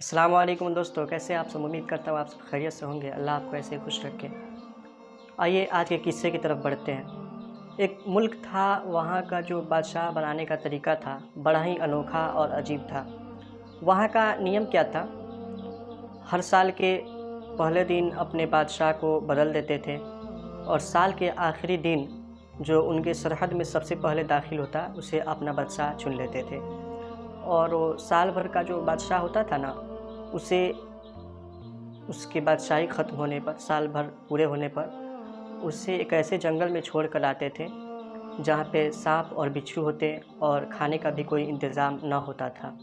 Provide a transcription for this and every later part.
अस्सलाम वालेकुम दोस्तों, कैसे आप सब? उम्मीद करता हूँ आप सब खैरियत से होंगे। अल्लाह आपको ऐसे ही खुश रखे। आइए आज के किस्से की तरफ बढ़ते हैं। एक मुल्क था, वहाँ का जो बादशाह बनाने का तरीका था बड़ा ही अनोखा और अजीब था। वहाँ का नियम क्या था? हर साल के पहले दिन अपने बादशाह को बदल देते थे और साल के आखिरी दिन जो उनके सरहद में सबसे पहले दाखिल होता उसे अपना बादशाह चुन लेते थे। और वो साल भर का जो बादशाह होता था ना, उसे उसकी बादशाही ख़त्म होने पर, साल भर पूरे होने पर, उसे एक ऐसे जंगल में छोड़ कर आते थे जहाँ पे सांप और बिच्छू होते और खाने का भी कोई इंतज़ाम न होता था।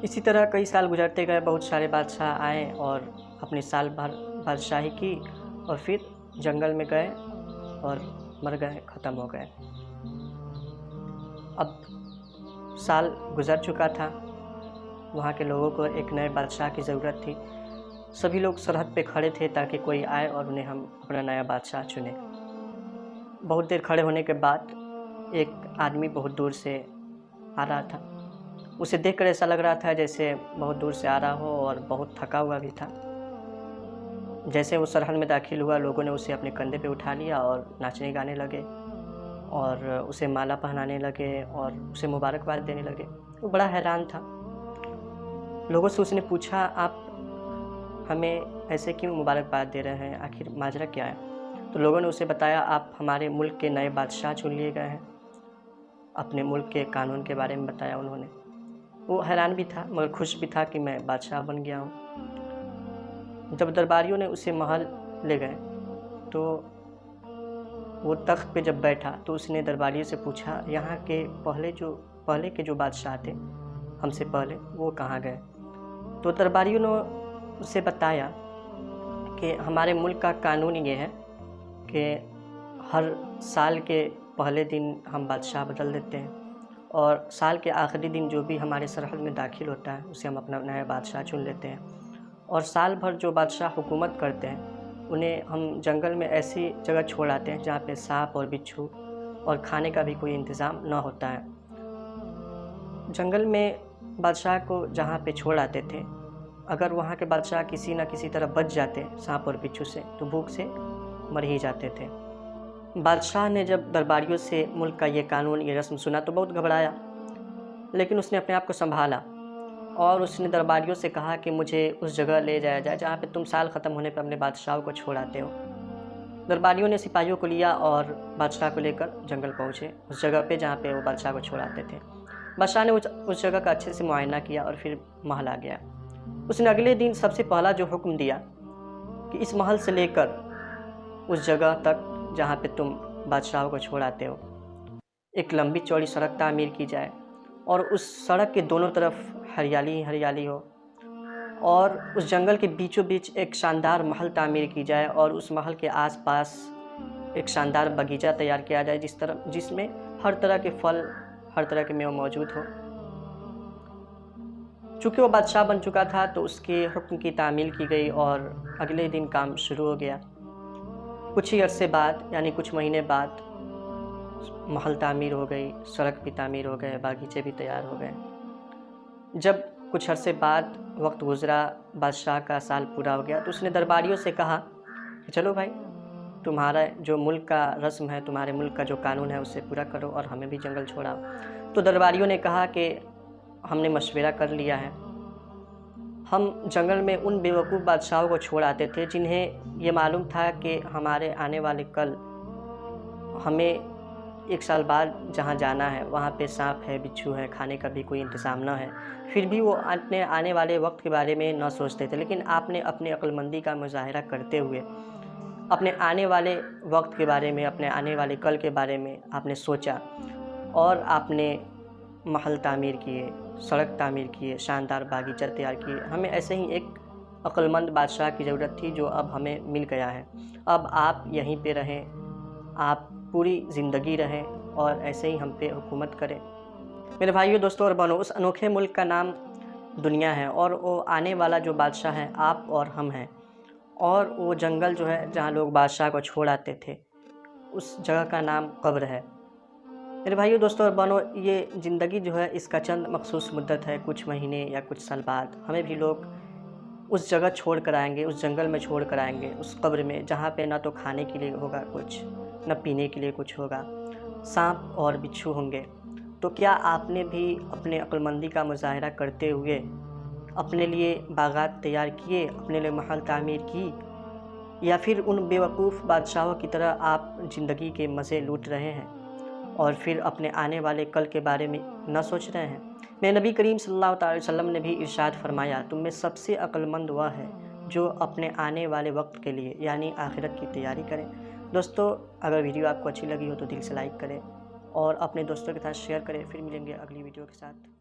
इसी तरह कई साल गुजरते गए, बहुत सारे बादशाह आए और अपनी साल भर बादशाही की और फिर जंगल में गए और मर गए, ख़त्म हो गए। अब साल गुज़र चुका था, वहाँ के लोगों को एक नए बादशाह की ज़रूरत थी। सभी लोग सरहद पे खड़े थे ताकि कोई आए और उन्हें हम अपना नया बादशाह चुनें। बहुत देर खड़े होने के बाद एक आदमी बहुत दूर से आ रहा था। उसे देखकर ऐसा लग रहा था जैसे बहुत दूर से आ रहा हो और बहुत थका हुआ भी था। जैसे वो सरहद में दाखिल हुआ, लोगों ने उसे अपने कंधे पे उठा लिया और नाचने गाने लगे और उसे माला पहनाने लगे और उसे मुबारकबाद देने लगे। वो बड़ा हैरान था। लोगों से उसने पूछा, आप हमें ऐसे क्यों मुबारकबाद दे रहे हैं? आखिर माजरा क्या है? तो लोगों ने उसे बताया, आप हमारे मुल्क के नए बादशाह चुन लिए गए हैं। अपने मुल्क के कानून के बारे में बताया उन्होंने। वो हैरान भी था मगर खुश भी था कि मैं बादशाह बन गया हूँ। जब दरबारियों ने उसे महल ले गए तो वो तख्त पे जब बैठा तो उसने दरबारियों से पूछा, यहाँ के पहले के जो बादशाह थे हमसे पहले, वो कहाँ गए? तो दरबारियों ने उसे बताया कि हमारे मुल्क का कानून ये है कि हर साल के पहले दिन हम बादशाह बदल देते हैं और साल के आखिरी दिन जो भी हमारे सरहद में दाखिल होता है उसे हम अपना नया बादशाह चुन लेते हैं। और साल भर जो बादशाह हुकूमत करते हैं उन्हें हम जंगल में ऐसी जगह छोड़ आते हैं जहाँ पे सांप और बिच्छू और खाने का भी कोई इंतज़ाम न होता है। जंगल में बादशाह को जहाँ पे छोड़ आते थे, अगर वहाँ के बादशाह किसी न किसी तरह बच जाते सांप और बिच्छू से तो भूख से मर ही जाते थे। बादशाह ने जब दरबारियों से मुल्क का ये कानून, ये रस्म सुना तो बहुत घबराया, लेकिन उसने अपने आप को संभाला और उसने दरबारियों से कहा कि मुझे उस जगह ले जाया जाए जहाँ पे तुम साल ख़त्म होने पर अपने बादशाह को छोड़ आते हो। दरबारियों ने सिपाहियों को लिया और बादशाह को लेकर जंगल पहुँचे, उस जगह पे जहाँ पे वो बादशाह को छोड़ाते थे। बादशाह ने उस जगह का अच्छे से मुआयना किया और फिर महल आ गया। उसने अगले दिन सबसे पहला जो हुक्म दिया कि इस महल से लेकर उस जगह तक जहाँ पे तुम बादशाह को छोड़ाते हो, एक लंबी चौड़ी सड़क तामीर की जाए और उस सड़क के दोनों तरफ हरियाली ही हरियाली हो और उस जंगल के बीचों बीच एक शानदार महल तामीर की जाए और उस महल के आसपास एक शानदार बगीचा तैयार किया जाए जिसमें हर तरह के फल, हर तरह के मेवे मौजूद हो। चूँकि वो बादशाह बन चुका था तो उसके हुक्म की तामील की गई और अगले दिन काम शुरू हो गया। कुछ ही अरसे बाद, यानी कुछ महीने बाद, महल तामीर हो गई, सड़क भी तामीर हो गए, बागीचे भी तैयार हो गए। जब कुछ अरसे बाद वक्त गुज़रा, बादशाह का साल पूरा हो गया तो उसने दरबारियों से कहा कि चलो भाई, तुम्हारा जो मुल्क का रस्म है, तुम्हारे मुल्क का जो कानून है उसे पूरा करो और हमें भी जंगल छोड़ाओ। तो दरबारियों ने कहा कि हमने मशवरा कर लिया है, हम जंगल में उन बेवकूफ़ बादशाहों को छोड़ आते थे जिन्हें ये मालूम था कि हमारे आने वाले कल हमें 1 साल बाद जहाँ जाना है वहाँ पे सांप है, बिच्छू है, खाने का भी कोई इंतज़ाम न है। फिर भी वो अपने आने वाले वक्त के बारे में न सोचते थे, लेकिन आपने अपनी अक्लमंदी का मुज़ाहिरा करते हुए अपने आने वाले वक्त के बारे में, अपने आने वाले कल के बारे में आपने सोचा और आपने महल तामीर किए, सड़क तामीर किए, शानदार बागीचा तैयार किए। हमें ऐसे ही एक अक्लमंद बादशाह की ज़रूरत थी जो अब हमें मिल गया है। अब आप यहीं पे रहें, आप पूरी ज़िंदगी रहें और ऐसे ही हम पे हुकूमत करें। मेरे भाइयों, दोस्तों और बहनों, उस अनोखे मुल्क का नाम दुनिया है और वो आने वाला जो बादशाह है आप और हम हैं। और वो जंगल जो है जहाँ लोग बादशाह को छोड़ आते थे, उस जगह का नाम कब्र है। मेरे भाइयों दोस्तों और बहनों, ये ज़िंदगी जो है इसका चंद मखसूस मुद्दत है। कुछ महीने या कुछ साल बाद हमें भी लोग उस जगह छोड़ कर आएंगे, उस जंगल में छोड़ कर आएंगे, उस कब्र में जहाँ पे ना तो खाने के लिए होगा कुछ, न पीने के लिए कुछ होगा, सांप और बिच्छू होंगे। तो क्या आपने भी अपने अक्लमंदी का मुजाहरा करते हुए अपने लिए बागात तैयार किए, अपने लिए महल तामीर की, या फिर उन बेवकूफ़ बादशाहों की तरह आप ज़िंदगी के मज़े लूट रहे हैं और फिर अपने आने वाले कल के बारे में न सोच रहे हैं? मेरे नबी करीम सल्लल्लाहु अलैहि वसल्लम ने भी इरशाद फरमाया, तुम में सबसे अक्लमंद वह है जो अपने आने वाले वक्त के लिए यानी आखिरत की तैयारी करे। दोस्तों, अगर वीडियो आपको अच्छी लगी हो तो दिल से लाइक करें और अपने दोस्तों के साथ शेयर करें। फिर मिलेंगे अगली वीडियो के साथ।